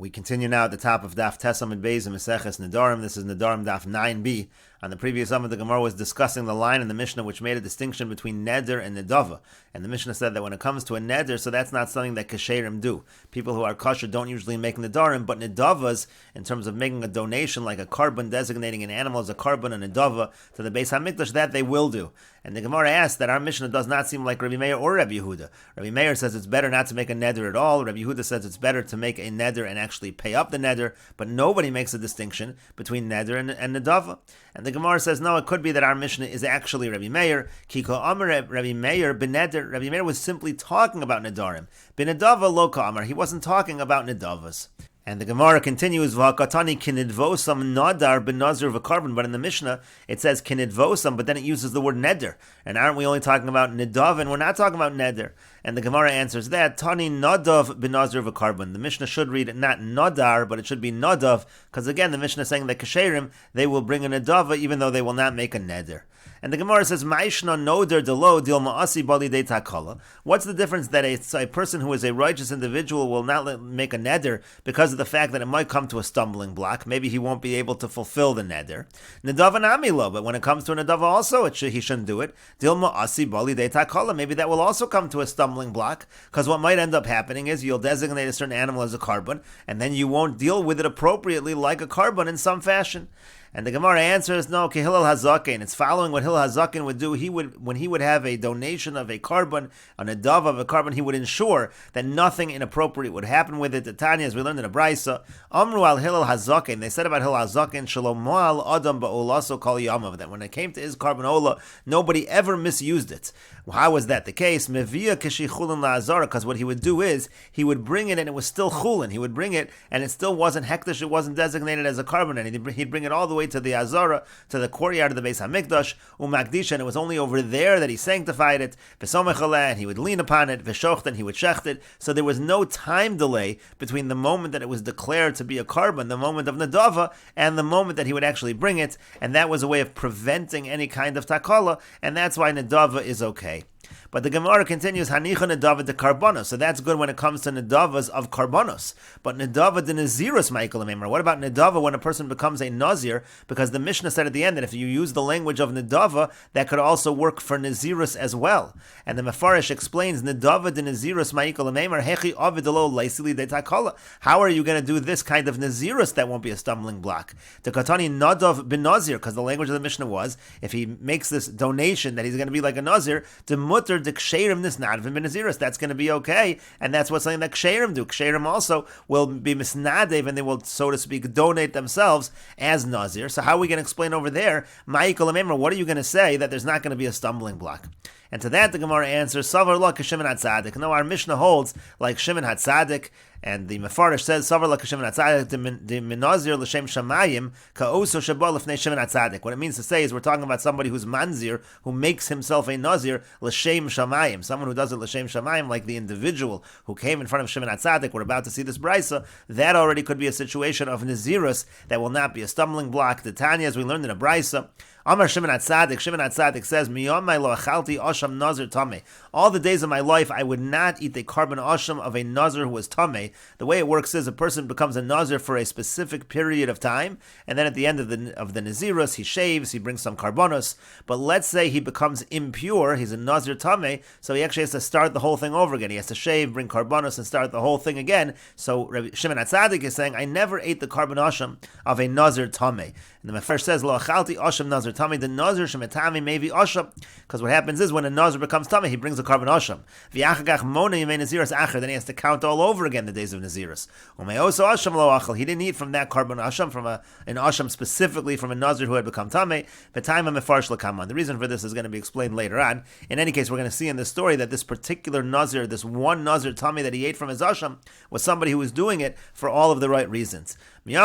We continue now at the top of Daf Tesam and Beis in Mesechet Nedarim. This is Nedarim Daf 9b. On the previous Amud, the Gemara was discussing the line in the Mishnah which made a distinction between Neder and Nedava. And the Mishnah said that when it comes to a Neder, so that's not something that Kesherim do. People who are kosher don't usually make Nedarim, but Nedavas, in terms of making a donation like a carbon, designating an animal as a carbon, a Nedava, to the Beis HaMikdash, that they will do. And the Gemara asked that our Mishnah does not seem like Rabbi Meir or Rabbi Yehuda. Rabbi Meir says it's better not to make a Neder at all. Rabbi Yehuda says it's better to make a Neder and actually pay up the Neder, but nobody makes a distinction between Neder and Nedava. And the Gemara says, no, it could be that our Mishnah is actually Rabbi Meir. Kiko Amar Rabbi Meir beneder. Rabbi Meir was simply talking about Nedarim. Benedava lo Amar. He wasn't talking about Nedavas. And the Gemara continues, V'hakatani kinidvosam nadar benazir v'karban. But in the Mishnah, it says kinidvosam, but then it uses the word neder. And aren't we only talking about nedav, and we're not talking about neder? And the Gemara answers that, Tani nadav benazir v'karban. The Mishnah should read it not nadar, but it should be nadav, because again, the Mishnah is saying that kasherim, they will bring a nedava, even though they will not make a neder. And the Gemara says, Ma'ishna noder delo dil ma'asi bali de takala. What's the difference that a person who is a righteous individual will not make a neder because of the fact that it might come to a stumbling block? Maybe he won't be able to fulfill the neder. Nedava namilo, but when it comes to a nedava also, he shouldn't do it. Dil ma'asi bali de takala. Maybe that will also come to a stumbling block, because what might end up happening is you'll designate a certain animal as a carbon, and then you won't deal with it appropriately like a carbon in some fashion. And the Gemara answers, no, Kehillel Hazakin. It's following what Hillel Hazakin would do. When he would have a donation of a carbon, a nedav of a carbon, he would ensure that nothing inappropriate would happen with it. The Tanya, as we learned in a Brisa, Amru al Hillel Hazakin. They said about Hillel Hazakin, Shalom Moal Adam ba'olaso kol yamav. That when it came to his carbon ola, nobody ever misused it. Well, how was that the case? Mevia kishi chulin la'azara. Because what he would do is he would bring it, and it was still chulin. He would bring it, and it still wasn't hektish. It wasn't designated as a carbon, and he'd bring it all the way to the Azara, to the courtyard of the Beis HaMikdash, u'makdish, and it was only over there that he sanctified it, and he would lean upon it, and he would shecht it. So there was no time delay between the moment that it was declared to be a carbon, the moment of Nedava, and the moment that he would actually bring it, and that was a way of preventing any kind of takala, and that's why Nedava is okay. But the Gemara continues, Hanicha Nedava de Karbonos. So that's good when it comes to Nedavas of Karbonos. But Nedava de Nazirus, Michael Amemar. What about Nedava when a person becomes a Nazir? Because the Mishnah said at the end that if you use the language of Nedava, that could also work for Nazirus as well. And the Mefarish explains, Nedava de Nazirus, Michael Amemar, Hechi Avidalo Laisili de Takala. How are you going to do this kind of Nazirus that won't be a stumbling block? The Katani Nadav bin Nazir, because the language of the Mishnah was, if he makes this donation that he's going to be like a Nazir, to mutter the ksherim nisnadvim b'naziris. That's going to be okay, and that's what's something that ksherim do. Ksherim also will be misnadev, and they will, so to speak, donate themselves as nazir. So how are we going to explain over there, Ma'ikol Amemra? What are you going to say that there's not going to be a stumbling block? And to that the Gemara answers, Savar lo k'Shimon HaTzadik. No, our Mishnah holds like Shimon HaTzadik, and the Mefarish says, Savar lo k'Shimon HaTzadik de minazir l'shem shamayim ka'oso sheba l'fnei Shimon HaTzadik. What it means to say is we're talking about somebody who's manzir, who makes himself a nazir l'shem shamayim. Someone who does it l'shem shamayim, like the individual who came in front of Shimon HaTzadik. We're about to see this brisa. That already could be a situation of nazirus that will not be a stumbling block. The Tanya, as we learned in a brisa, Amar Shimon HaTzadik says, Miyomai lo achalti asham nazir tameh. All the days of my life I would not eat the carbon asham of a nazir who was tameh. The way it works is a person becomes a nazir for a specific period of time, and then at the end of the nazirus, he shaves, he brings some carbonos. But let's say he becomes impure, he's a nazir tameh, so he actually has to start the whole thing over again. He has to shave, bring carbonos, and start the whole thing again. So Shimon HaTzadik is saying, I never ate the carbon asham of a nazir tameh. And the Mefarish says, Lo achalti asham nazir tameh, the nazir shemetami maybe asham, because what happens is when a nazir becomes tameh, he brings a carbon asham. V'achagach mona yemei naziris acher, then he has to count all over again the days of naziris. Umeoso asham lo achal, he didn't eat from that carbon asham, from an asham specifically from a nazir who had become tameh. V'taim Mefarish lekaman. The reason for this is going to be explained later on. In any case, we're going to see in this story that this particular nazir, this one nazir tameh that he ate from his asham, was somebody who was doing it for all of the right reasons. Only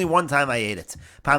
one time I ate it. There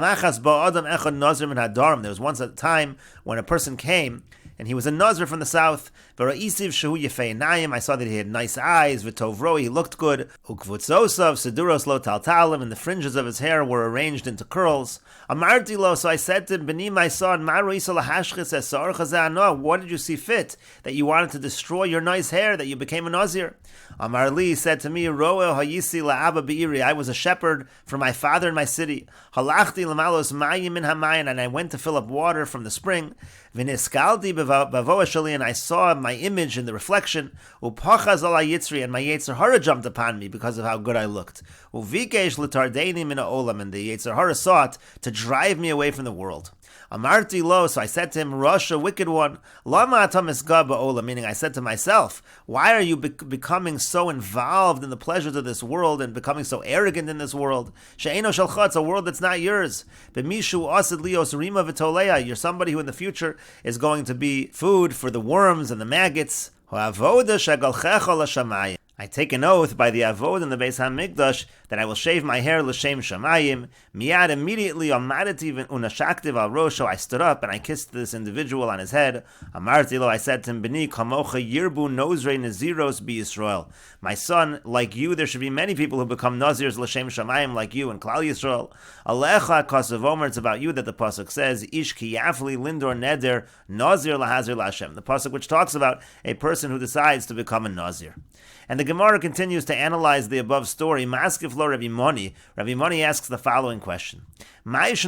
was once a time when a person came and he was a Nazir from the south. V'ra'isiv shehu yefei einayim, I saw that he had nice eyes. V'tovro, he looked good. Ukvutzosav seduros lo taltalim, and the fringes of his hair were arranged into curls. Amarti lo, so I said to him, B'ni, my son, ma ro'isa lahashchis esar chazeh, what did you see fit that you wanted to destroy your nice hair, that you became a Nazir? Amar li, said to me, Ro'eh hayisi la'aba be'iri, I was a shepherd for my father in my city. Halachti l'malos mayim min hamayin, and I went to fill up water from the spring. V'niskaldi b'avoah shali, and I saw my image in the reflection. Upachaz ala yitzri, and my Yetzer Hara jumped upon me because of how good I looked. Uvikesh l'tardeini min ha'olam, and the Yetzer Hara sought to drive me away from the world. Amarti lo, so I said to him, Rasha, wicked one, lama atam esga ba'olam, meaning I said to myself, why are you becoming so involved in the pleasures of this world and becoming so arrogant in this world? She'eno shalcha, it's a world that's not yours. B'mishu asid lios rima v'toleya, you're somebody who in the future is going to be food for the worms and the maggots. Ha'avoda shegalchecha l'shamayim, I take an oath by the Avod in the Beis HaMikdash that I will shave my hair l'shem shamayim. Miyad, immediately, amadati unashaktiv al rosho, I stood up and I kissed this individual on his head. Amarti lo, I said to him, B'ni kamocha yirbu nozrei naziros b'Yisrael. My son, like you, there should be many people who become nazirs l'shem shamayim, like you in Klal Yisrael. Alecha kasav omer, it's about you that the pasuk says, Ish ki yafli lindor neder nazir lahazir l'Hashem. The pasuk which talks about a person who decides to become a nazir. And the Gemara continues to analyze the above story. Maskif lo Rabbi Moni. Rabbi Moni asks the following question. What is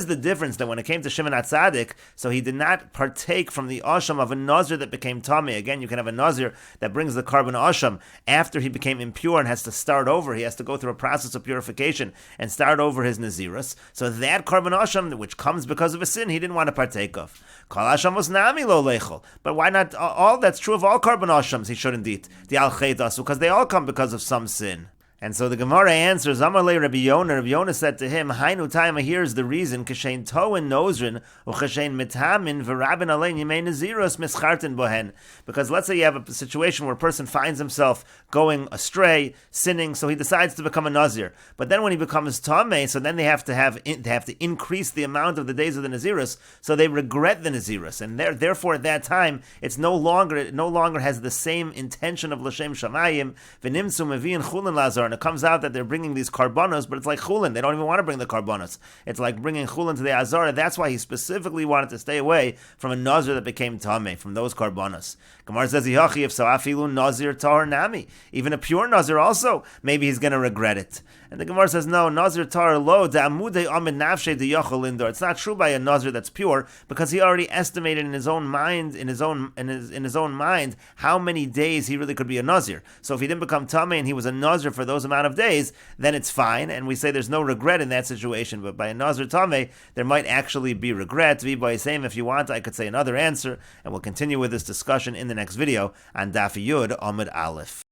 the difference that when it came to Shimon HaTzadik, so he did not partake from the asham of a nazir that became tamei? Again, you can have a nazir that brings the carbon asham after he became impure and has to start over. He has to go through a process of purification and start over his nazirus. So that carbon asham, which comes because of a sin, he didn't want to partake of. Kol asham was nami lo lechol. But why not all? That's true of all carbon ashams. He shouldn't eat the al chet asu, because they all come because of some sin. And so the Gemara answers, Amalei Rabbi Yonah. Rabbi Yonah said to him, Hainu Taima, here's the reason, Kashain Toin Nozrin, Ukashain Mitamin, Verabin Alein Yimei Naziros Mischartin Bohen. Because let's say you have a situation where a person finds himself going astray, sinning, so he decides to become a Nazir. But then when he becomes Tameh, so then they have to increase the amount of the days of the Naziros, so they regret the Naziros. And therefore at that time, it no longer has the same intention of L'Shem Shamayim, V'nimtzu Mevi'in Chulin Lazar. And it comes out that they're bringing these karbanos, but it's like chulin. They don't even want to bring the karbanos. It's like bringing chulin to the azara. That's why he specifically wanted to stay away from a nazir that became tameh, from those karbanos. Gemara says, "Yihachi if so afilu nazir tahor nami." Even a pure nazir also, maybe he's going to regret it. And the Gemara says, no, nazir tahor lo da'amudei amid nafshe deyachol lindor. It's not true by a nazir that's pure, because he already estimated in his own mind, in his own mind, how many days he really could be a nazir. So if he didn't become tameh and he was a nazir for those amount of days, then it's fine, and we say there's no regret in that situation. But by a nazir tameh, there might actually be regret. If you want, I could say another answer, and we'll continue with this discussion in the next video on Daf Yud Amud Aleph.